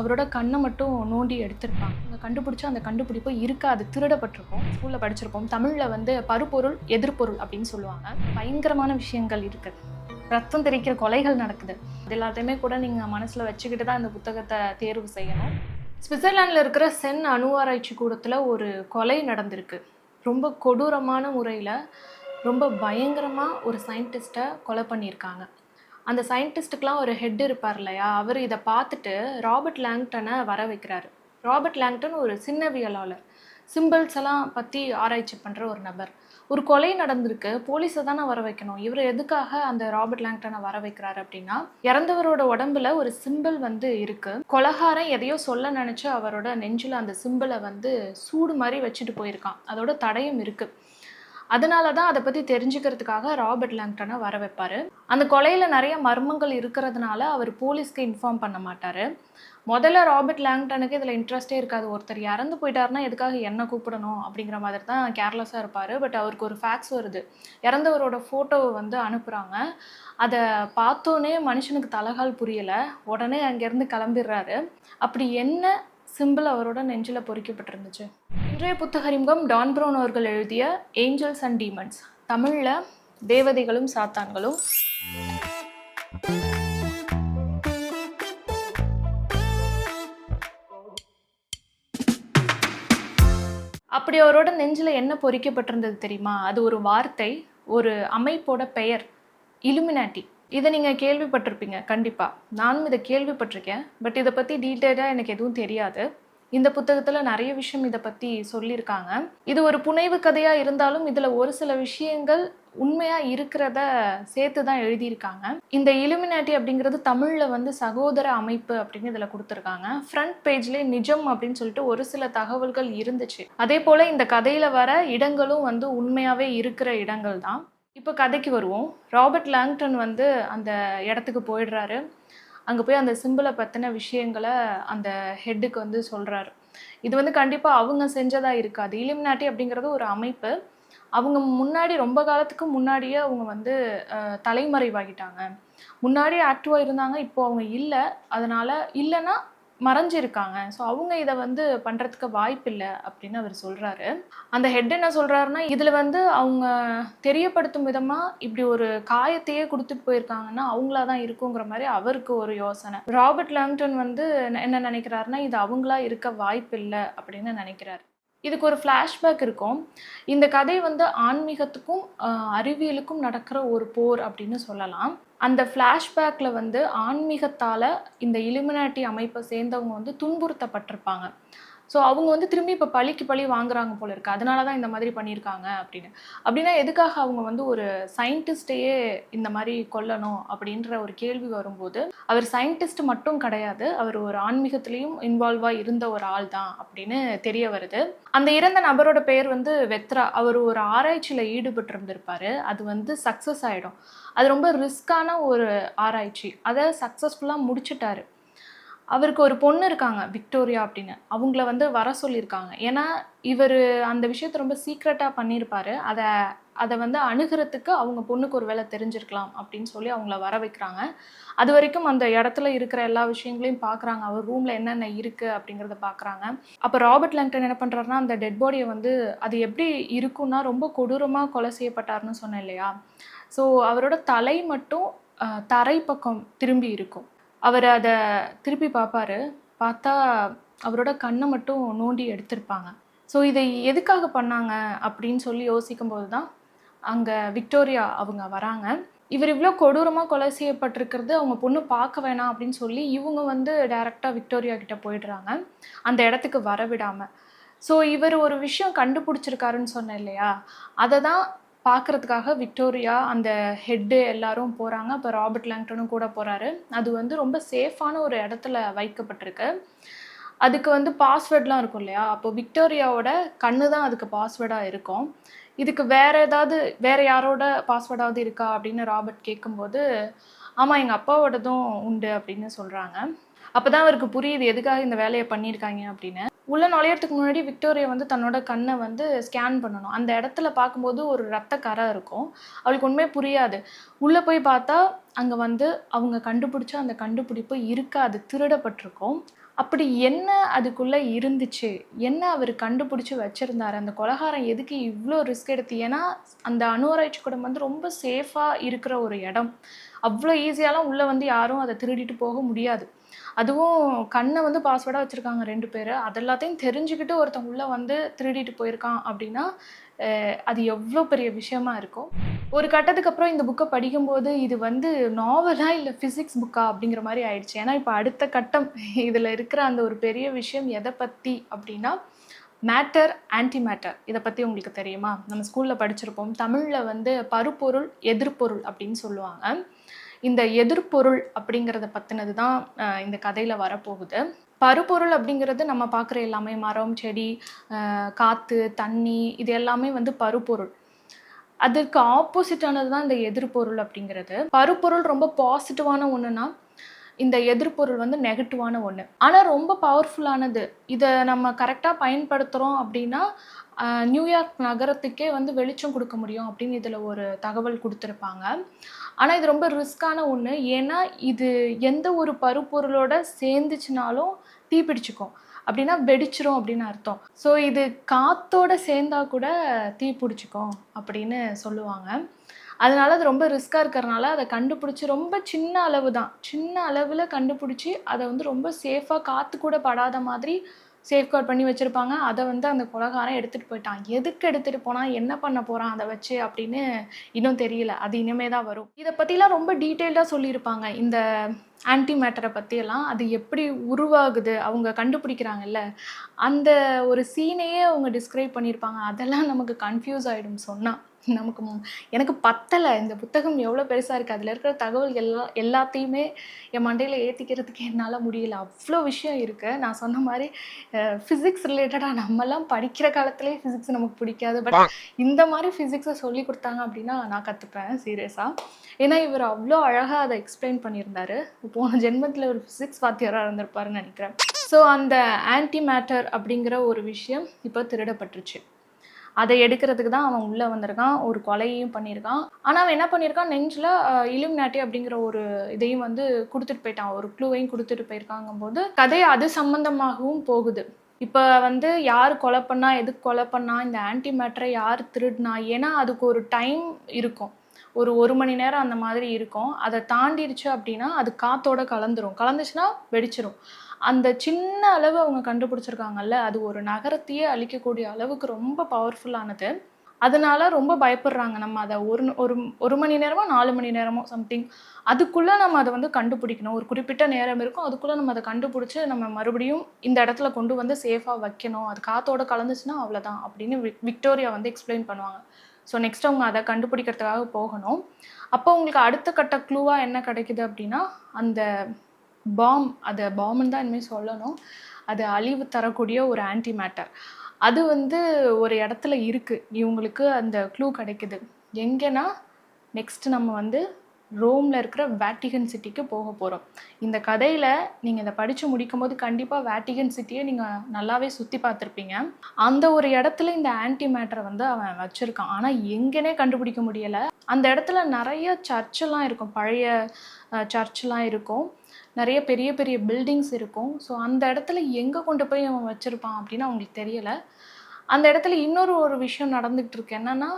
அவரோட கண்ணை மட்டும் நோண்டி எடுத்திருப்பாங்க. அவங்க கண்டுபிடிச்சா அந்த கண்டுபிடிப்பு இருக்காது, திருடப்பட்டிருக்கும். ஸ்கூலில் படிச்சிருப்போம். தமிழில் வந்து பருப்பொருள் எதிர்பொருள் அப்படின்னு சொல்லுவாங்க. பயங்கரமான விஷயங்கள் இருக்குது. ரத்தம் தெரிக்கிற கொலைகள் நடக்குது. அது எல்லாத்தையுமே கூட நீங்கள் மனசில் வச்சுக்கிட்டு தான் இந்த புத்தகத்தை தேர்வு செய்யணும். சுவிட்சர்லாண்டில் இருக்கிற சென் அணு ஆராய்ச்சி கூடத்தில் ஒரு கொலை நடந்திருக்கு. ரொம்ப கொடூரமான முறையில் ரொம்ப பயங்கரமாக ஒரு சயின்டிஸ்ட்டை கொலை பண்ணியிருக்காங்க. அந்த சயின்டிஸ்ட்டுக்கெலாம் ஒரு ஹெட் இருப்பார் இல்லையா, அவர் இதை பார்த்துட்டு ராபர்ட் லாங்டனை வர வைக்கிறாரு. ராபர்ட் லாங்டன் ஒரு சின்னவியலாளர், சிம்பிள்ஸ் எல்லாம் பற்றி ஆராய்ச்சி பண்ணுற ஒரு நபர். ஒரு கொலை நடந்திருக்கு, போலீஸை தானே வர வைக்கணும். இவர் எதுக்காக அந்த ராபர்ட் லாங்டனை வர வைக்கிறாரு அப்படின்னா, இறந்தவரோட உடம்புல ஒரு சிம்பிள் வந்து இருக்கு. கொலகாரன் எதையோ சொல்ல நினச்சி அவரோட நெஞ்சில் அந்த சிம்பிளை வந்து சூடு மாதிரி வச்சுட்டு போயிருக்கான். அதோட தடயம் இருக்கு. அதனால தான் அதை பற்றி தெரிஞ்சுக்கிறதுக்காக ராபர்ட் லாங்டனை வர வைப்பார். அந்த கொலையில் நிறைய மர்மங்கள் இருக்கிறதுனால அவர் போலீஸ்க்கு இன்ஃபார்ம் பண்ண மாட்டார். முதல்ல ராபர்ட் லாங்டனுக்கு இதில் இன்ட்ரெஸ்டே இருக்காது. ஒருத்தர் இறந்து போயிட்டாருன்னா எதுக்காக என்ன கூப்பிடணும் அப்படிங்கிற மாதிரி தான் கேர்லெஸ்ஸாக இருப்பார். பட் அவருக்கு ஒரு ஃபேக்ஸ் வருது. இறந்தவரோட ஃபோட்டோவை வந்து அனுப்புகிறாங்க. அதை பார்த்தோன்னே மனுஷனுக்கு தலைகால் புரியலை. உடனே அங்கேருந்து கிளம்பிடுறாரு. அப்படி என்ன சிம்பிள் அவரோட நெஞ்சில் பொறிக்கப்பட்டிருந்துச்சு. இன்றைய புத்தக அறிமுகம் டான் ப்ரவுன் அவர்கள் எழுதிய ஏஞ்சல்ஸ் அண்ட் டீமன்ஸ், தமிழில் தேவதைகளும் சாத்தான்களும். அப்படி அவரோட நெஞ்சில் என்ன பொறிக்கப்பட்டிருந்தது தெரியுமா? அது ஒரு வார்த்தை, ஒரு அமைப்போட பெயர், இலுமினாட்டி. இதை நீங்கள் கேள்விப்பட்டிருப்பீங்க கண்டிப்பாக. நானும் இதை கேள்விப்பட்டிருக்கேன். பட் இதை பற்றி டீட்டெயிலாக எனக்கு எதுவும் தெரியாது. இந்த புத்தகத்தில் நிறைய விஷயம் இதை பற்றி சொல்லியிருக்காங்க. இது ஒரு புனைவு கதையாக இருந்தாலும் இதில் ஒரு சில விஷயங்கள் உண்மையாக இருக்கிறத சேர்த்து தான் எழுதியிருக்காங்க. இந்த இலுமினாட்டி அப்படிங்கிறது தமிழில் வந்து சகோதர அமைப்பு அப்படின்னு இதில் கொடுத்துருக்காங்க. ஃப்ரண்ட் பேஜ்லேயே நிஜம் அப்படின்னு சொல்லிட்டு ஒரு சில தகவல்கள் இருந்துச்சு. அதே போல் இந்த கதையில் வர இடங்களும் வந்து உண்மையாகவே இருக்கிற இடங்கள் தான். இப்போ கதைக்கு வருவோம். ராபர்ட் லாங்டன் வந்து அந்த இடத்துக்கு போயிடுறாரு. அங்கே போய் அந்த சிம்பிளை பற்றின விஷயங்களை அந்த ஹெட்டுக்கு வந்து சொல்கிறாரு. இது வந்து கண்டிப்பாக அவங்க செஞ்சதாக இருக்காது. இலுமினாட்டி அப்படிங்கிறது ஒரு அமைப்பு. அவங்க முன்னாடி ரொம்ப காலத்துக்கு முன்னாடியே அவங்க வந்து தலைமறைவாகிட்டாங்க. முன்னாடி ஆக்டிவாக இருந்தாங்க, இப்போது அவங்க இல்லை. அதனால் இல்லைன்னா மறைஞ்சிருக்காங்க. ஸோ அவங்க இதை வந்து பண்ணுறதுக்கு வாய்ப்பு இல்லை அப்படின்னு அவர் சொல்கிறாரு. அந்த ஹெட் என்ன சொல்கிறாருன்னா, இதில் வந்து அவங்க தெரியப்படுத்தும் விதமாக இப்படி ஒரு காயத்தையே கொடுத்துட்டு போயிருக்காங்கன்னா அவங்களா தான் இருக்குங்கிற மாதிரி அவருக்கு ஒரு யோசனை. ராபர்ட் லாங்டன் வந்து என்ன நினைக்கிறாருன்னா, இது அவங்களா இருக்க வாய்ப்பு இல்லை அப்படின்னு நினைக்கிறார். இதுக்கு ஒரு ஃப்ளாஷ்பேக் இருக்கும். இந்த கதை வந்து ஆன்மீகத்துக்கும் அறிவியலுக்கும் நடக்கிற ஒரு போர் அப்படின்னு சொல்லலாம். அந்த ஃப்ளாஷ்பேக்கில் வந்து ஆன்மீகத்தால் இந்த இலுமினாட்டி அமைப்பை சேர்ந்தவங்க வந்து துன்புறுத்தப்பட்டிருப்பாங்க. ஸோ அவங்க வந்து திரும்பி இப்போ பழிக்கு பழி வாங்குறாங்க போல இருக்கு. அதனால தான் இந்த மாதிரி பண்ணியிருக்காங்க அப்படின்னா எதுக்காக அவங்க வந்து ஒரு சயின்டிஸ்டையே இந்த மாதிரி கொல்லணும் அப்படின்ற ஒரு கேள்வி வரும்போது, அவர் சயின்டிஸ்ட் மட்டும் கிடையாது, அவர் ஒரு ஆன்மீகத்திலையும் இன்வால்வாக இருந்த ஒரு ஆள் தான் அப்படின்னு தெரிய வருது. அந்த இறந்த நபரோட பெயர் வந்து வெத்ரா. அவர் ஒரு ஆராய்ச்சியில் ஈடுபட்டு இருந்திருப்பாரு. அது வந்து சக்ஸஸ் ஆகிடும். அது ரொம்ப ரிஸ்கான ஒரு ஆராய்ச்சி. அதை சக்ஸஸ்ஃபுல்லாக முடிச்சுட்டாரு. அவருக்கு ஒரு பொண்ணு இருக்காங்க, விக்டோரியா அப்படின்னு. அவங்கள வந்து வர சொல்லியிருக்காங்க. ஏன்னா இவர் அந்த விஷயத்தை ரொம்ப சீக்ரெட்டாக பண்ணியிருப்பார். அதை வந்து அணுகிறதுக்கு அவங்க பொண்ணுக்கு ஒரு வேளை தெரிஞ்சிருக்கலாம் அப்படின்னு சொல்லி அவங்கள வர வைக்கிறாங்க. அது வரைக்கும் அந்த இடத்துல இருக்கிற எல்லா விஷயங்களையும் பார்க்குறாங்க. அவர் ரூமில் என்னென்ன இருக்குது அப்படிங்கிறத பார்க்குறாங்க. அப்போ ராபர்ட் லாங்டன் என்ன பண்ணுறாருன்னா, அந்த டெட் பாடியை வந்து அது எப்படி இருக்குன்னா ரொம்ப கொடூரமாக கொலை செய்யப்பட்டார்னு சொன்னேன் இல்லையா. ஸோ அவரோட தலை மட்டும் தரை பக்கம் திரும்பி இருக்கும். அவர் அதை திருப்பி பார்ப்பாரு. பார்த்தா அவரோட கண்ணை மட்டும் நோண்டி எடுத்திருப்பாங்க. ஸோ இதை எதுக்காக பண்ணாங்க அப்படின்னு சொல்லி யோசிக்கும்போது தான் அங்கே விக்டோரியா அவங்க வராங்க. இவர் இவ்வளோ கொடூரமாக கொலை செய்யப்பட்டிருக்கிறது அவங்க பொண்ணு பார்க்க வேணாம் அப்படின்னு சொல்லி இவங்க வந்து டைரெக்டாக விக்டோரியா கிட்ட போயிடுறாங்க, அந்த இடத்துக்கு வரவிடாமல். ஸோ இவர் ஒரு விஷயம் கண்டுபிடிச்சிருக்காருன்னு சொன்னேன் இல்லையா, அதை தான் பார்க்குறதுக்காக விக்டோரியா அந்த ஹெட்டு எல்லாரும் போகிறாங்க. அப்போ ராபர்ட் லாங்டனும் கூட போகிறாரு. அது வந்து ரொம்ப சேஃபான ஒரு இடத்துல வைக்கப்பட்டிருக்கு. அதுக்கு வந்து பாஸ்வேர்ட்லாம் இருக்கும் இல்லையா, அப்போ விக்டோரியாவோட கண்ணு தான் அதுக்கு பாஸ்வேர்டாக இருக்கும். இதுக்கு வேறு யாரோட பாஸ்வேர்டாவது இருக்கா அப்படின்னு ராபர்ட் கேட்கும்போது, ஆமாம் எங்கள் அப்பாவோடதும் உண்டு அப்படின்னு சொல்கிறாங்க. அப்போ தான் அவருக்கு புரியுது எதுக்காக இந்த வேலையை பண்ணியிருக்காங்க அப்படின்னு. உள்ள நுழையறதுக்கு முன்னாடி விக்டோரியா வந்து தன்னோட கண்ணை வந்து ஸ்கேன் பண்ணணும். அந்த இடத்துல பார்க்கும்போது ஒரு ரத்த கரை இருக்கும். அவளுக்கு உண்மையே புரியாது. உள்ளே போய் பார்த்தா அங்கே வந்து அவங்க கண்டுபிடிச்ச அந்த கண்டுபிடிப்பு இருக்காது, திருடப்பட்டிருக்கும். அப்படி என்ன அதுக்குள்ள இருந்துச்சு? என்ன அவரு கண்டுபிடிச்சு வச்சிருந்தாரு? அந்த கொலைகாரன் எதுக்கு இவ்ளோ ரிஸ்க் எடுத்து ஏன்னா, அந்த அணு ஆராய்ச்சி கூடம் வந்து ரொம்ப சேஃபா இருக்கிற ஒரு இடம். அவ்ளோ ஈஸியாலாம் உள்ள வந்து யாரும் அத திருடிட்டு போக முடியாது. அதுவும் கண்ண வந்து பாஸ்வேர்டா வச்சிருக்காங்க 2 பேரு. அது எல்லாத்தையும் தெரிஞ்சுக்கிட்டு ஒருத்தன் உள்ள வந்து திருடிட்டு போயிருக்கான் அப்படின்னா, அது எவ்ளோ பெரிய விஷயமா இருக்கும். ஒரு கட்டத்துக்கு அப்புறம் இந்த புக்க படிக்கும்போது, இது வந்து நாவலா இல்ல பிசிக்ஸ் புக்கா அப்படிங்கிற மாரி ஆயிடுச்சு. ஏன்னா, இப்ப அடுத்த கட்டம் இதுல இருக்கிற அந்த ஒரு பெரிய விஷயம் எத பத்தி அப்படின்னா, மேட்டர், ஆன்டி மேட்டர். இத பத்தி உங்களுக்கு தெரியுமா? நம்ம ஸ்கூல்ல படிச்சிருப்போம். தமிழ்ல வந்து பருப்பொருள், எதிர்ப்பொருள் அப்படின்னு சொல்லுவாங்க. இந்த எதிர்ப்பொருள் அப்படிங்கிறத பத்தினது தான் இந்த கதையில வரப்போகுது. பருப்பொருள் அப்படிங்கிறது நம்ம பார்க்குற எல்லாமே மரம், செடி, காத்து, தண்ணி இது எல்லாமே வந்து பருப்பொருள். அதற்கு ஆப்போசிட்டானது தான் இந்த எதிர்ப்பொருள் அப்படிங்கிறது. பருப்பொருள் ரொம்ப பாசிட்டிவான ஒண்ணுனா, இந்த எதிர்ப்பொருள் வந்து நெகட்டிவான ஒண்ணு. ஆனா ரொம்ப பவர்ஃபுல்லானது. இத நம்ம கரெக்ட்டா பயன்படுத்துறோம் அப்படின்னா, நியூயார்க் நகரத்துக்கே வந்து வெளிச்சம் குடுக்க முடியும் அப்படின்னு இதுல ஒரு தகவல் குடுத்திருப்பாங்க. ஆனா இது ரொம்ப ரிஸ்க்கான ஒண்ணு. ஏன்னா, இது எந்த ஒரு பருப்பொருளோட சேர்ந்துச்சுனாலும் தீப்பிடிச்சுக்கும். அப்படின்னா வெடிச்சிரும் அப்படின்னு அர்த்தம். ஸோ இது காத்தோட சேர்ந்தா கூட தீப்பிடிச்சுக்கும் அப்படின்னு சொல்லுவாங்க. அதனால அது ரொம்ப ரிஸ்க்கா இருக்கிறனால அத கண்டுபிடிச்சு ரொம்ப சின்ன அளவு தான். சின்ன அளவுல கண்டுபிடிச்சு அத வந்து ரொம்ப சேஃபா காத்து கூட படாத மாதிரி சேஃப்கார்ட் பண்ணி வச்சிருப்பாங்க. அத வந்து அந்த கொலைகாரன் எடுத்துட்டு போயிட்டான். எதுக்கு எடுத்துட்டு போனான்? என்ன பண்ண போறான் அத வச்சு? அப்படின்னு இன்னும் தெரியல. அது இனிமே தான் வரும். இத பத்திலாம் ரொம்ப டீட்டெயில்டா சொல்லியிருப்பாங்க. இந்த ஆன்டி மேட்டர பத்தியெல்லாம். அது எப்படி உருவாகுது? அவங்க கண்டுபிடிக்கிறாங்கல்ல, அந்த ஒரு சீனையே அவங்க டிஸ்கிரைப் பண்ணியிருப்பாங்க. அதெல்லாம் நமக்கு கன்ஃப்யூஸ் ஆயிடும் சொன்னா. நமக்கு எனக்கு பத்தல. இந்த புத்தகம் எவ்வளோ பெருசா இருக்கு. அதில இருக்கிற தகவல் எல்லாத்தையுமே என் மண்டையில ஏத்திக்கிறதுக்கு என்னால முடியல. அவ்ளோ விஷயம் இருக்கு. நான் சொன்ன மாரி ஃபிசிக்ஸ் ரிலேட்டடா நம்மலாம் படிக்கிற காலத்திலேயே ஃபிசிக்ஸ் நமக்கு பிடிக்காது. பட் இந்த மாரி ஃபிசிக்ஸ சொல்லிக் குடுத்தாங்க அப்டின்னா, நான் கத்துப்பேன் சீரியஸா. ஏன்னா, இவரு அவ்ளோ அழகா அத எக்ஸ்பிளைன் பண்ணியிருந்தாரு. போன ஜென்மத்தில ஒரு ஃபிசிக்ஸ் வாத்தியாரா இருந்திருப்பாருன்னு நெனைக்கிறேன். ஸோ அந்த ஆன்டி மேட்டர் அப்படிங்கிற ஒரு விஷயம் இப்போ திருடப்பட்டுருச்சு. அதை எடுக்கிறதுக்கு தான் அவன் உள்ள வந்திருக்கான். ஒரு கொலையையும் பண்ணியிருக்கான். ஆனா அவன் என்ன பண்ணியிருக்கான், நெஞ்சில இலுமினாட்டி அப்படிங்கிற ஒரு இதையும் வந்து குடுத்துட்டு போயிட்டான். ஒரு க்ளூவையும் குடுத்துட்டு போயிருக்காங்கும்போது, கதை அது சம்பந்தமாகவும் போகுது. இப்ப வந்து யார் கொலை பண்ணா, எதுக்கு கொலை பண்ணா, இந்த ஆன்டி மேட்டர யார் திருடுனா? ஏன்னா அதுக்கு ஒரு டைம் இருக்கும். ஒரு 1 மணி நேரம் அந்த மாதிரி இருக்கும். அத தாண்டிருச்சு அப்படின்னா, அது காத்தோட கலந்துரும். கலந்துச்சுன்னா வெடிச்சிரும். அந்த சின்ன அளவு அவங்க கண்டுபிடிச்சிருக்காங்கல்ல, அது ஒரு நகரத்தையே அழிக்கக்கூடிய அளவுக்கு ரொம்ப பவர்ஃபுல்லானது. அதனால ரொம்ப பயப்படுறாங்க. நம்ம அத ஒரு 1 மணி நேரமோ, 4 மணி நேரமோ சம்திங். அதுக்குள்ள நம்ம அத வந்து கண்டுபிடிக்கணும். ஒரு குறிப்பிட்ட நேரம் இருக்கும். அதுக்குள்ள நம்ம அத கண்டுபிடிச்சு, நம்ம மறுபடியும் இந்த இடத்துல கொண்டு வந்து சேஃபா வைக்கணும். அது காத்தோட கலந்துச்சுன்னா அவ்வளோதான் அப்படின்னு விக்டோரியா வந்து எக்ஸ்பிளைன் பண்ணுவாங்க. ஸோ நெக்ஸ்ட் அவங்க அத கண்டுபிடிக்கிறதுக்காக போகணும். அப்போ உங்களுக்கு அடுத்த கட்ட க்ளூவா என்ன கிடைக்குது அப்படின்னா, அந்த பாம்ன்னு தான் இனிமே சொல்லணும். அது அழிவு தரக்கூடிய ஒரு ஆன்டி மேட்டர். அது வந்து ஒரு இடத்துல இருக்கு. இவங்களுக்கு அந்த க்ளூ கிடைக்குது. எங்கன்னா, நெக்ஸ்ட் நம்ம வந்து ரோம்ல இருக்கிற வேட்டிகன் சிட்டிக்கு போக போறோம். இந்த கதையில நீங்க இத படிச்சு முடிக்கும்போது கண்டிப்பா வேட்டிகன் சிட்டிய நீங்க நல்லாவே சுத்தி பார்த்திருப்பீங்க. அந்த ஒரு இடத்துல இந்த ஆன்டி மேட்டர வந்து அவன் வச்சிருக்கான். ஆனா எங்கன்னே கண்டுபிடிக்க முடியல. அந்த இடத்துல நெறைய சர்ச்செல்லாம் இருக்கும். பழைய சர்ச்லாம் இருக்கும். நெறைய பெரிய பெரிய பில்டிங்ஸ் இருக்கும். ஸோ அந்த இடத்துல எங்க கொண்டு போய் அவன் வச்சிருப்பான் அப்படின்னு அவங்களுக்கு தெரியல. அந்த இடத்துல இன்னொரு ஒரு விஷயம் நடந்துகிட்டு இருக்கு. என்னன்னா,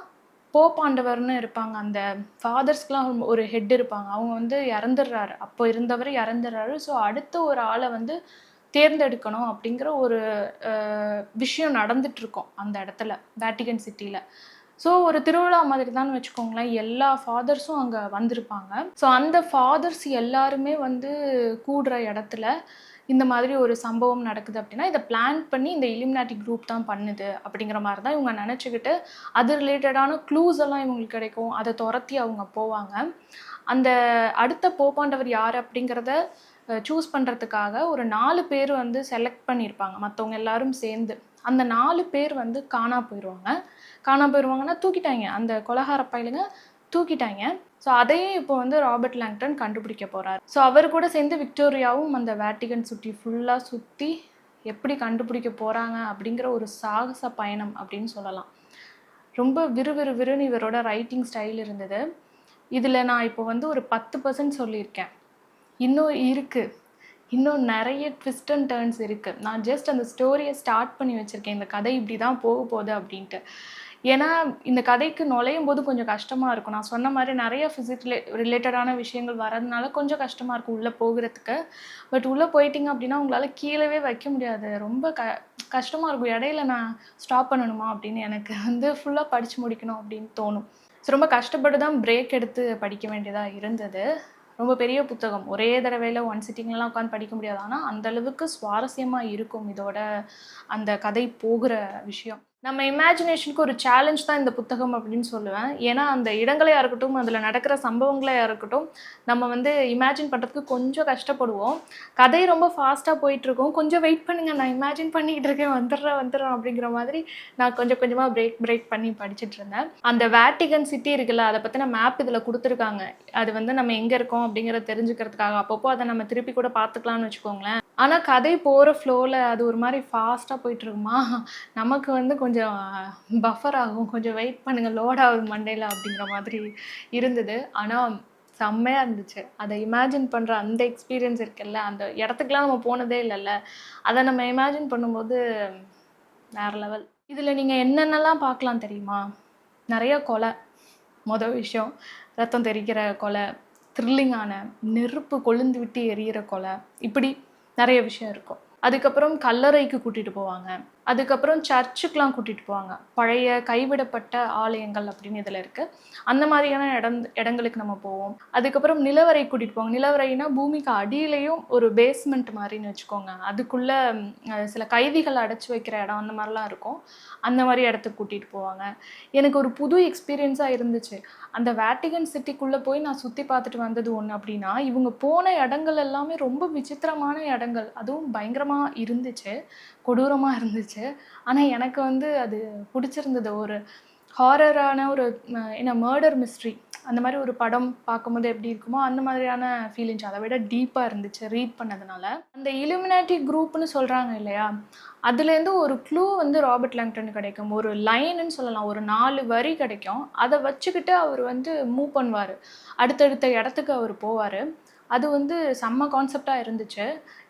போப் ஆண்டவர்னு இருப்பாங்க. அந்த ஃபாதர்ஸ்க்குலாம் ஒரு ஹெட் இருப்பாங்க. அவங்க வந்து இறந்துடுறாரு. அப்போ இருந்தவர் இறந்துடுறாரு. ஸோ அடுத்த ஒரு ஆள வந்து தேர்ந்தெடுக்கணும் அப்படிங்கிற ஒரு விஷயம் நடந்துட்டு இருக்கும் அந்த இடத்துல, வேட்டிகன் சிட்டில. ஸோ ஒரு திருவிழா மாதிரி தான் வச்சுக்கோங்களேன். எல்லா ஃபாதர்ஸும் அங்க வந்திருப்பாங்க. ஸோ அந்த ஃபாதர்ஸ் எல்லாருமே வந்து கூடுற இடத்துல இந்த மாதிரி ஒரு சம்பவம் நடக்குது அப்படின்னா, இத பிளான் பண்ணி இந்த இல்லுமினாட்டி குரூப் தான் பண்ணுது அப்படிங்கிற மாரி தான் இவங்க நெனச்சுக்கிட்டு, அது ரிலேட்டடான க்ளூஸ் எல்லாம் இவங்களுக்கு கிடைக்கும். அத தொரத்தி அவங்க போவாங்க. அந்த அடுத்த போப்பாண்டவர் யாரு அப்படிங்கிறத சூஸ் பண்றதுக்காக ஒரு 4 பேர் வந்து செலக்ட் பண்ணியிருப்பாங்க. மத்தவங்க எல்லாரும் சேர்ந்து. அந்த 4 பேர் வந்து காணா போயிருவாங்க. காணாம போயிருவாங்கன்னா தூக்கிட்டாய்ங்க. அந்த கொலைகார பயலுங்க தூக்கிட்டாய்ங்க. ஸோ அதையும் இப்போ வந்து ராபர்ட் லாங்டன் கண்டுபிடிக்க போறாரு. ஸோ அவர் கூட சேர்ந்து விக்டோரியாவும் அந்த வேட்டிகன் சிட்டி ஃபுல்லா சுத்தி எப்படி கண்டுபிடிக்க போறாங்க அப்படிங்கிற ஒரு சாகச பயணம் அப்படின்னு சொல்லலாம். ரொம்ப விறுவிறுன்னு இவரோட ரைட்டிங் ஸ்டைல் இருந்தது. இதுல நான் இப்போ வந்து ஒரு 10% சொல்லியிருக்கேன். இன்னும் இருக்கு. இன்னும் நிறைய ட்விஸ்ட் அண்ட் டர்ன்ஸ் இருக்குது. நான் ஜஸ்ட் அந்த ஸ்டோரியை ஸ்டார்ட் பண்ணி வச்சுருக்கேன், இந்த கதை இப்படி தான் போக போகுது அப்படின்ட்டு. ஏன்னா இந்த கதைக்கு நுழையும் போது கொஞ்சம் கஷ்டமாக இருக்கும். நான் சொன்ன மாதிரி நிறைய ரிலேட்டடான விஷயங்கள் வரதுனால கொஞ்சம் கஷ்டமாக இருக்கும் உள்ளே போகிறதுக்கு. பட் உள்ளே போயிட்டீங்க அப்படின்னா உங்களால் கீழவே வைக்க முடியாது. ரொம்ப கஷ்டமாக இருக்கும். இடையில நான் ஸ்டாப் பண்ணணுமா அப்படின்னு எனக்கு வந்து ஃபுல்லாக படித்து முடிக்கணும் அப்படின்னு தோணும். ஸோ ரொம்ப கஷ்டப்பட்டு தான் பிரேக் எடுத்து படிக்க வேண்டியதாக இருந்தது. ரொம்ப பெரிய புத்தகம், ஒரே தடவையில் ஒன் சிட்டிங்லாம் உட்காந்து படிக்க முடியாது. ஆனால் அந்தளவுக்கு சுவாரஸ்யமாக இருக்கும் இதோட அந்த கதை போகிற விஷயம். நம்ம இமேஜினேஷனுக்கு ஒரு சேலஞ்ச் தான் இந்த புத்தகம் அப்படின்னு சொல்லுவேன். ஏன்னா அந்த இடங்களையாக இருக்கட்டும், அதில் நடக்கிற சம்பவங்களையாக இருக்கட்டும், நம்ம வந்து இமேஜின் பண்ணுறதுக்கு கொஞ்சம் கஷ்டப்படுவோம். கதை ரொம்ப ஃபாஸ்ட்டாக போயிட்டுருக்கோம். கொஞ்சம் வெயிட் பண்ணுங்கள், நான் இமேஜின் பண்ணிக்கிட்டு இருக்கேன், வந்துடுறேன் அப்படிங்கிற மாதிரி நான் கொஞ்சம் கொஞ்சமாக பிரேக் பண்ணி படிச்சுட்டு இருந்தேன். அந்த வேட்டிகன் சிட்டி இருக்குல்ல, அதை பற்றின மேப் இதில் கொடுத்துருக்காங்க. அது வந்து நம்ம எங்கே இருக்கோம் அப்படிங்கிறத தெரிஞ்சுக்கிறதுக்காக அப்பப்போ அதை நம்ம திருப்பி கூட பார்த்துக்கலாம்னு வச்சுக்கோங்களேன். ஆனால் கதை போகிற ஃப்ளோவில் அது ஒரு மாதிரி ஃபாஸ்ட்டாக போயிட்டுருக்குமா, நமக்கு வந்து கொஞ்சம் பஃபர் ஆகும், கொஞ்சம் வெயிட் பண்ணுங்கள், லோட் ஆகுது மண்டையில் அப்படிங்கிற மாதிரி இருந்தது. ஆனால் செம்மையாக இருந்துச்சு. அதை இமேஜின் பண்ணுற அந்த எக்ஸ்பீரியன்ஸ் இருக்குல்ல, அந்த இடத்துக்குலாம் நம்ம போனதே இல்லைல்ல, அதை நம்ம இமேஜின் பண்ணும்போது வேறு லெவல். இதில் நீங்கள் என்னென்னலாம் பார்க்கலாம் தெரியுமா? நிறைய கொலை, மொதல் விஷயம் ரத்தம் தெரிக்கிற கொலை, த்ரில்லிங்கான நெருப்பு கொழுந்து விட்டு எரியிற கொலை, இப்படி நிறைய விஷயம் இருக்கும். அதுக்கப்புறம் கல்லறைக்கு கூட்டிகிட்டு போவாங்க. அதுக்கப்புறம் சர்ச்சுக்கெலாம் கூட்டிகிட்டு போவாங்க. பழைய கைவிடப்பட்ட ஆலயங்கள் அப்படின்னு இதில் இருக்குது. அந்த மாதிரியான இடங்களுக்கு நம்ம போவோம். அதுக்கப்புறம் நிலவரை கூட்டிகிட்டு போவாங்க. நிலவரைனா பூமிக்கு அடியிலையும் ஒரு பேஸ்மெண்ட் மாதிரின்னு வச்சுக்கோங்க. அதுக்குள்ளே சில கைதிகளை அடைச்சி வைக்கிற இடம் அந்த மாதிரிலாம் இருக்கும். அந்த மாதிரி இடத்துக்கு கூட்டிகிட்டு போவாங்க. எனக்கு ஒரு புது எக்ஸ்பீரியன்ஸாக இருந்துச்சு. அந்த வேட்டிகன் சிட்டிக்குள்ளே போய் நான் சுற்றி பார்த்துட்டு வந்தது ஒன்று அப்படின்னா, இவங்க போன இடங்கள் எல்லாமே ரொம்ப விசித்திரமான இடங்கள். அதுவும் பயங்கரமாக இருந்துச்சு, கொடூரமாக இருந்துச்சு. ஆனால் எனக்கு வந்து அது பிடிச்சிருந்தது. ஒரு ஹாரரான ஒரு என்ன மர்டர் மிஸ்ட்ரி அந்த மாதிரி ஒரு படம் பார்க்கும்போது எப்படி இருக்குமோ அந்த மாதிரியான ஃபீலிங்ஸ், அதை விட டீப்பாக இருந்துச்சு ரீட் பண்ணதுனால. அந்த இலுமினாட்டி குரூப்னு சொல்கிறாங்க இல்லையா, அதுலேருந்து ஒரு க்ளூ வந்து ராபர்ட் லாங்டன் கிடைக்கும். ஒரு லைனுன்னு சொல்லலாம், ஒரு 4 வரி கிடைக்கும். அதை வச்சுக்கிட்டு அவர் வந்து மூவ் பண்ணுவார், அடுத்தடுத்த இடத்துக்கு அவர் போவார். அது வந்து செம்ம கான்செப்டாக இருந்துச்சு.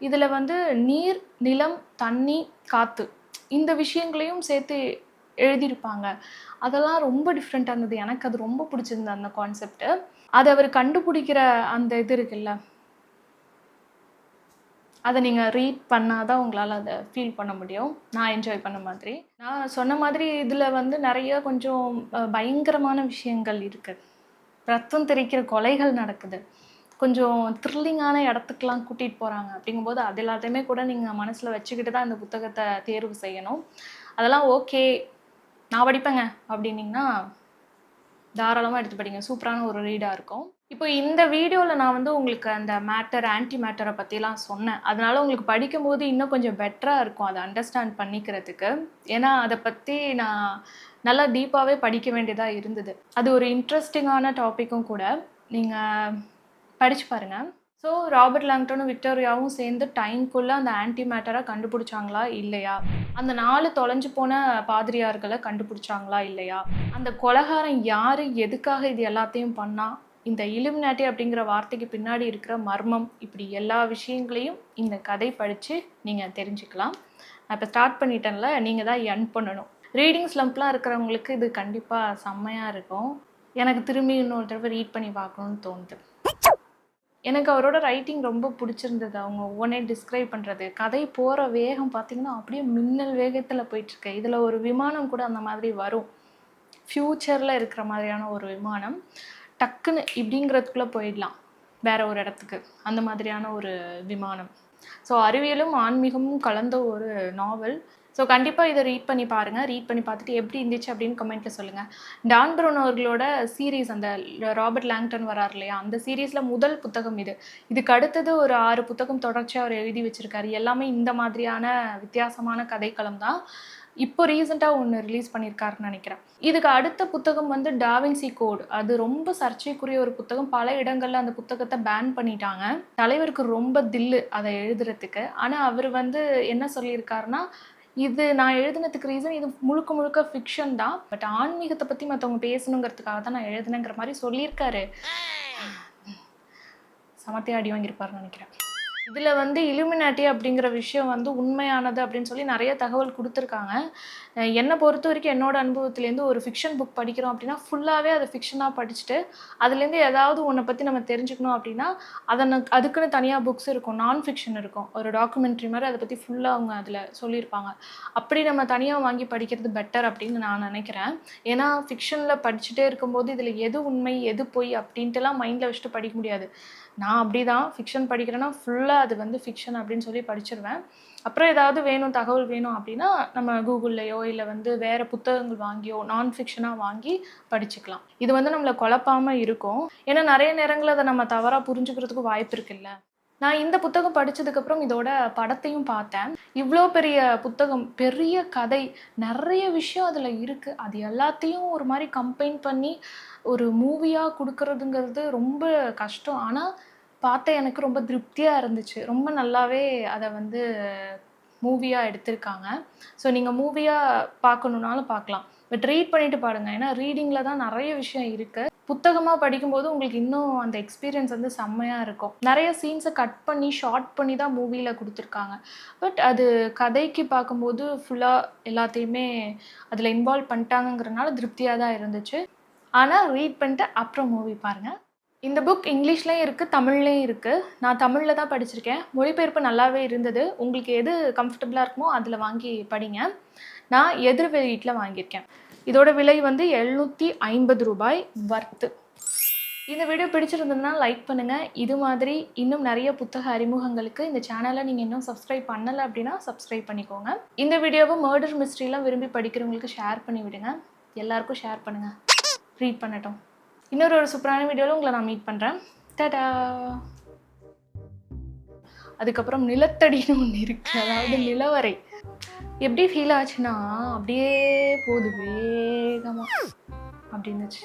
இதில் வந்து நீர், நிலம், தண்ணி, காற்று இந்த விஷயங்களையும் சேர்த்து எழுதியிருப்பாங்க. அதெல்லாம் ரொம்ப டிஃப்ரெண்ட்டாக இருந்தது. எனக்கு அது ரொம்ப பிடிச்சிருந்தது அந்த கான்செப்ட்டு. அதை அவர் கண்டுபிடிக்கிற அந்த இது இருக்குல்ல, அதை நீங்கள் ரீட் பண்ணால் தான் உங்களால் அதை ஃபீல் பண்ண முடியும். நான் என்ஜாய் பண்ண மாதிரி. நான் சொன்ன மாதிரி இதில் வந்து நிறைய கொஞ்சம் பயங்கரமான விஷயங்கள் இருக்குது. ரத்தம் தெரிக்கிற கொலைகள் நடக்குது. கொஞ்சம் த்ரில்லிங்கான இடத்துக்கெலாம் கூட்டிகிட்டு போகிறாங்க. அப்படிங்கும்போது அது எல்லாத்தையுமே கூட நீங்கள் மனசில் வச்சுக்கிட்டு தான் இந்த புத்தகத்தை தேர்வு செய்யணும். அதெல்லாம் ஓகே, நான் படிப்பேங்க அப்படின்னிங்கன்னா தாராளமாக எடுத்து படிங்க. சூப்பரான ஒரு ரீடாக இருக்கும். இப்போ இந்த வீடியோவில் நான் வந்து உங்களுக்கு அந்த மேட்டர், ஆன்டி மேட்டரை பற்றிலாம் சொன்னேன். அதனால் உங்களுக்கு படிக்கும்போது இன்னும் கொஞ்சம் பெட்டராக இருக்கும் அதை அண்டர்ஸ்டாண்ட் பண்ணிக்கிறதுக்கு. ஏன்னா அதை பற்றி நான் நல்லா டீப்பாகவே படிக்க வேண்டியதாக இருந்தது. அது ஒரு இன்ட்ரெஸ்டிங்கான டாப்பிக்கும் கூட. நீங்கள் படித்து பாருங்கள். ஸோ ராபர்ட் லாங்டனும் விக்டோரியாவும் சேர்ந்து டைம்குள்ளே அந்த ஆன்டி மேட்டரை கண்டுபிடிச்சாங்களா இல்லையா? அந்த 4 தொலைஞ்சு போன பாதிரியார்களை கண்டுபிடிச்சாங்களா இல்லையா? அந்த கொலைகாரன் யார், எதுக்காக இது எல்லாத்தையும் பண்ணா, இந்த இலுமினாட்டி அப்படிங்கிற வார்த்தைக்கு பின்னாடி இருக்கிற மர்மம், இப்படி எல்லா விஷயங்களையும் இந்த கதை படித்து நீங்கள் தெரிஞ்சுக்கலாம். நான் இப்போ ஸ்டார்ட் பண்ணிட்டேன்ல, நீங்கள் தான் என் பண்ணணும். ரீடிங் ஸ்லம்ப்லாம் இருக்கிறவங்களுக்கு இது கண்டிப்பாக செம்மையாக இருக்கும். எனக்கு திரும்பி இன்னொரு தடவை ரீட் பண்ணி பார்க்கணுன்னு தோணுது. எனக்கு அவரோட ரைட்டிங் ரொம்ப பிடிச்சிருந்தது. அவங்க ஒவ்வொன்றே டிஸ்கிரைப் பண்ணுறது, கதை போகிற வேகம் பார்த்திங்கன்னா அப்படியே மின்னல் வேகத்தில் போயிட்டுருக்கு. இதில் ஒரு விமானம் கூட அந்த மாதிரி வரும், ஃப்யூச்சரில் இருக்கிற மாதிரியான ஒரு விமானம். டக்குன்னு இப்படிங்கிறதுக்குள்ளே போயிடலாம் வேறு ஒரு இடத்துக்கு, அந்த மாதிரியான ஒரு விமானம். ஸோ அறிவியலும் ஆன்மீகமும் கலந்த ஒரு நாவல். ஸோ கண்டிப்பாக இதை ரீட் பண்ணி பாருங்கள். ரீட் பண்ணி பார்த்துட்டு எப்படி இருந்துச்சு அப்படின்னு கமெண்ட்டில் சொல்லுங்கள். டான் ப்ரௌன் அவர்களோட சீரீஸ், அந்த ராபர்ட் லாங்டன் வரார் இல்லையா, அந்த சீரீஸில் முதல் புத்தகம் இது. இதுக்கு அடுத்தது ஒரு 6 புத்தகம் தொடர்ச்சியாக அவர் எழுதி வச்சுருக்காரு. எல்லாமே இந்த மாதிரியான வித்தியாசமான கதைக்களம் தான். இப்போ ரீசெண்டாக ஒன்று ரிலீஸ் பண்ணியிருக்காருன்னு நினைக்கிறேன். இதுக்கு அடுத்த புத்தகம் வந்து டாவின்சி கோட். அது ரொம்ப சர்ச்சைக்குரிய ஒரு புத்தகம். பல இடங்களில் அந்த புத்தகத்தை பேன் பண்ணிட்டாங்க. தலைவருக்கு ரொம்ப தில்லு அதை எழுதுறதுக்கு. ஆனால் அவர் வந்து என்ன சொல்லியிருக்காருன்னா, இது நான் எழுதினதுக்கு ரீசன் இது முழுக்க முழுக்க ஃபிக்ஷன் தான், பட் ஆன்மீகத்தை பற்றி மற்றவங்க பேசணுங்கிறதுக்காக தான் நான் எழுதினேங்கிற மாதிரி சொல்லியிருக்காரு. சமத்தையாக அடி வாங்கியிருப்பாருன்னு நினைக்கிறேன். இதில் வந்து இலுமினாட்டி அப்படிங்கிற விஷயம் வந்து உண்மையானது அப்படின்னு சொல்லி நிறைய தகவல் கொடுத்துருக்காங்க. என்னை பொறுத்த வரைக்கும் என்னோட அனுபவத்துலேருந்து ஒரு ஃபிக்ஷன் புக் படிக்கிறோம் அப்படின்னா ஃபுல்லாகவே அதை ஃபிக்ஷனாக படிச்சுட்டு அதுலேருந்து ஏதாவது ஒன்றை பற்றி நம்ம தெரிஞ்சுக்கணும் அப்படின்னா அதுக்குன்னு தனியாக புக்ஸ் இருக்கும், நான் ஃபிக்ஷன் இருக்கும், ஒரு டாக்குமெண்ட்ரி மாதிரி அதை பற்றி ஃபுல்லாக அவங்க அதில் சொல்லியிருப்பாங்க. அப்படி நம்ம தனியாக வாங்கி படிக்கிறது பெட்டர் அப்படின்னு நான் நினைக்கிறேன். ஏன்னா ஃபிக்ஷனில் படிச்சுட்டே இருக்கும்போது இதில் எது உண்மை எது பொய் அப்படின்ட்டுலாம் மைண்டில் வச்சுட்டு படிக்க முடியாது. நான் அப்படி தான் ஃபிக்ஷன் படிக்கிறேன்னா ஃபுல்லாக அது வந்து ஃபிக்ஷன் அப்படின்னு சொல்லி படிச்சிருவேன். அப்புறம் ஏதாவது வேணும், தகவல் வேணும் அப்படின்னா நம்ம கூகுள்லையோ இல்லை வந்து வேறு புத்தகங்கள் வாங்கியோ நான் ஃபிக்ஷனாக வாங்கி படிச்சுக்கலாம். இது வந்து நம்மளை குழப்பாமல் இருக்கும். ஏன்னா நிறைய நேரங்களில் அதை நம்ம தவறாக புரிஞ்சுக்கிறதுக்கு வாய்ப்பு இருக்குல்ல. நான் இந்த புத்தகம் படித்ததுக்கப்புறம் இதோட படத்தையும் பார்த்தேன். இவ்வளோ பெரிய புத்தகம், பெரிய கதை, நிறைய விஷயம் அதில் இருக்குது. அது எல்லாத்தையும் ஒரு மாதிரி கம்பைன் பண்ணி ஒரு மூவியாக கொடுக்கறதுங்கிறது ரொம்ப கஷ்டம். ஆனால் பார்த்த எனக்கு ரொம்ப திருப்தியாக இருந்துச்சு. ரொம்ப நல்லாவே அதை வந்து மூவியாக எடுத்திருக்காங்க. ஸோ நீங்கள் மூவியாக பார்க்கணுன்னாலும் பார்க்கலாம். பட் ரீட் பண்ணிட்டு பாருங்கள். ஏன்னா ரீடிங்கில் தான் நிறைய விஷயம் இருக்குது. புத்தகமாக படிக்கும்போது உங்களுக்கு இன்னும் அந்த எக்ஸ்பீரியன்ஸ் வந்து செம்மையாக இருக்கும். நிறைய சீன்ஸை கட் பண்ணி ஷார்ட் பண்ணி தான் மூவியில் கொடுத்துருக்காங்க. பட் அது கதைக்கு பார்க்கும்போது ஃபுல்லாக எல்லாத்தையுமே அதில் இன்வால்வ் பண்ணிட்டாங்கங்கிறனால திருப்தியாக தான் இருந்துச்சு. ஆனால் ரீட் பண்ணிட்டு அப்புறம் மூவி பாருங்கள். இந்த புக் இங்கிலீஷ்லேயும் இருக்குது, தமிழ்லேயும் இருக்குது. நான் தமிழில் தான் படிச்சிருக்கேன். மொழிபெயர்ப்பு நல்லாவே இருந்தது. உங்களுக்கு எது கம்ஃபர்டபுளாக இருக்குமோ அதில் வாங்கி படிங்க. நான் எதிர் வெளியீட்டில் வாங்கியிருக்கேன். இதோட விலை வந்து 750 ரூபாய் வர்த்து. இந்த வீடியோ பிடிச்சிருந்ததுன்னா லைக் பண்ணுங்கள். இது மாதிரி இன்னும் நிறைய புத்தக அறிமுகங்களுக்கு இந்த சேனலை நீங்கள் இன்னும் சப்ஸ்கிரைப் பண்ணலை அப்படின்னா சப்ஸ்கிரைப் பண்ணிக்கோங்க. இந்த வீடியோவை மர்டர் மிஸ்ட்ரிலாம் விரும்பி படிக்கிறவங்களுக்கு ஷேர் பண்ணி விடுங்க. எல்லாருக்கும் ஷேர் பண்ணுங்கள், ரீட் பண்ணட்டும். இன்னொரு சூப்பரான வீடியோவில் உங்களை நான் மீட் பண்ணுறேன். டாடா. அதுக்கப்புறம் நிலத்தடின்னு ஒன்று இருக்குது, அதாவது நிலவரை. எப்படி ஃபீல் ஆச்சுன்னா அப்படியே போகுது வேகமாக அப்படி இருந்துச்சு.